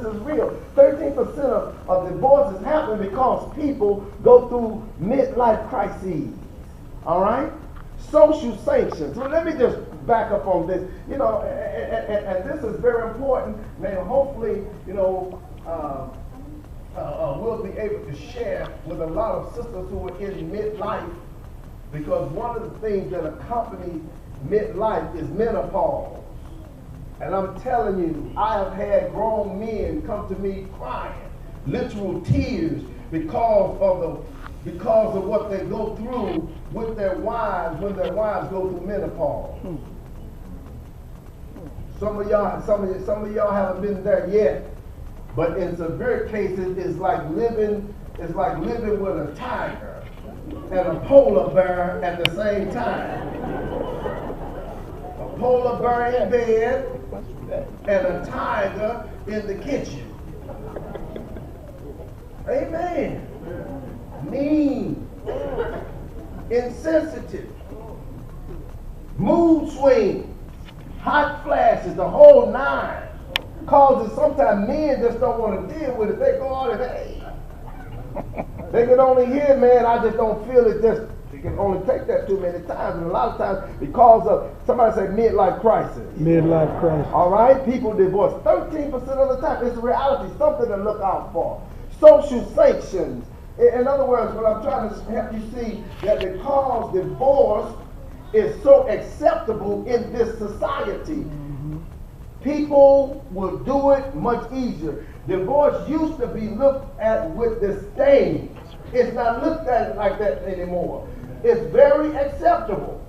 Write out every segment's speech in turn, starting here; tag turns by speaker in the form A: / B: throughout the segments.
A: is real. 13% of divorces happen because people go through midlife crises. All right? Social sanctions. So let me just back up on this. You know, and this is very important. Now, hopefully, you know, we'll be able to share with a lot of sisters who are in midlife, because one of the things that accompanies midlife is menopause. And I'm telling you, I have had grown men come to me crying, literal tears, because of what they go through with their wives when their wives go through menopause. Some of y'all haven't been there yet, but in severe cases, it's like living with a tiger and a polar bear at the same time. A polar bear in bed and a tiger in the kitchen. Amen. Mean, insensitive, mood swings, hot flashes, the whole nine. Causes sometimes men just don't want to deal with it. They go out and hey, they can only hear, man, I just don't feel it. Just you can only take that too many times, and a lot of times because of somebody say midlife crisis.
B: Midlife crisis.
A: All right, people divorce 13% of the time. It's a reality, something to look out for. Social sanctions. In other words, what I'm trying to help you see that because divorce is so acceptable in this society, people will do it much easier. Divorce used to be looked at with disdain. It's not looked at like that anymore. It's very acceptable.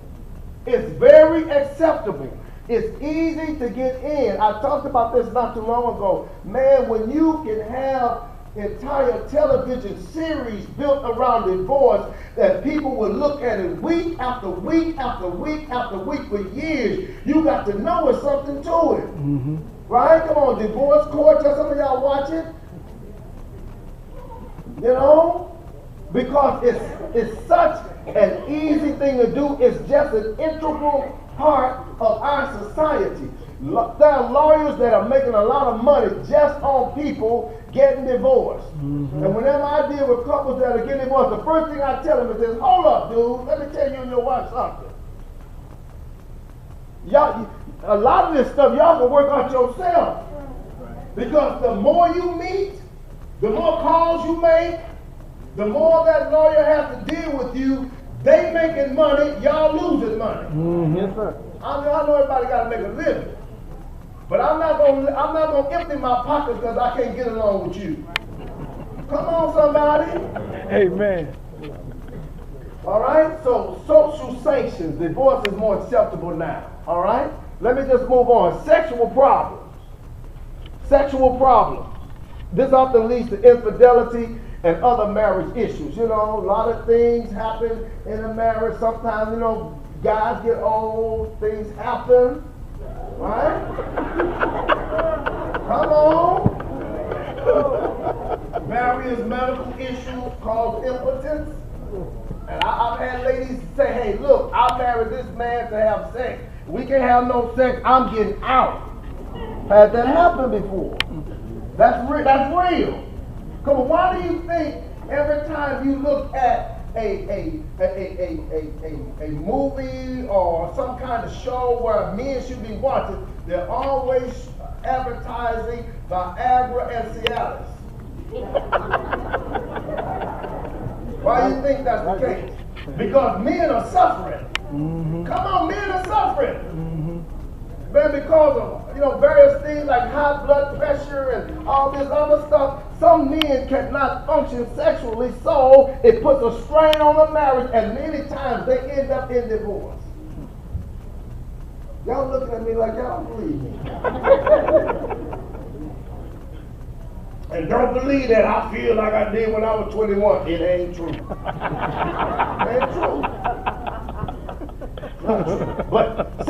A: It's very acceptable. It's easy to get in. I talked about this not too long ago. Man, when you can have entire television series built around divorce that people will look at it week after week after week after week for years, you got to know there's something to it. Right? Come on, divorce court. Just some of y'all watch it. You know? Because it's such an easy thing to do. It's just an integral part of our society. There are lawyers that are making a lot of money just on people getting divorced. And whenever I deal with couples that are getting divorced, the first thing I tell them is this: hold up, dude, let me tell you and your wife something. Y'all, a lot of this stuff y'all can work out yourself. Because the more you meet, the more calls you make, the more that lawyer has to deal with you. They making money, y'all losing money.
B: Yes, sir.
A: I know everybody got to make a living. But I'm not gonna empty my pockets because I can't get along with you. Come on, somebody.
B: Amen.
A: All right. So social sanctions. Divorce is more acceptable now. All right. Let me just move on. Sexual problems. Sexual problems. This often leads to infidelity and other marriage issues. You know, a lot of things happen in a marriage. Sometimes, you know, guys get old. Things happen. Right? Come on. Various medical issues cause impotence. And I've had ladies say, hey, look, I married this man to have sex. We can't have no sex. I'm getting out. Had that happen before. That's real. Come on, why do you think every time you look at a movie or some kind of show where men should be watching, they're always advertising Viagra and Cialis? Why do you think that's the case? Because men are suffering. Come on, men are suffering. Man, because of various things like high blood pressure and all this other stuff, some men cannot function sexually, so it puts a strain on the marriage, and many times they end up in divorce. Y'all looking at me like y'all don't believe me. And don't believe that I feel like I did when I was 21. It ain't true. It ain't true. But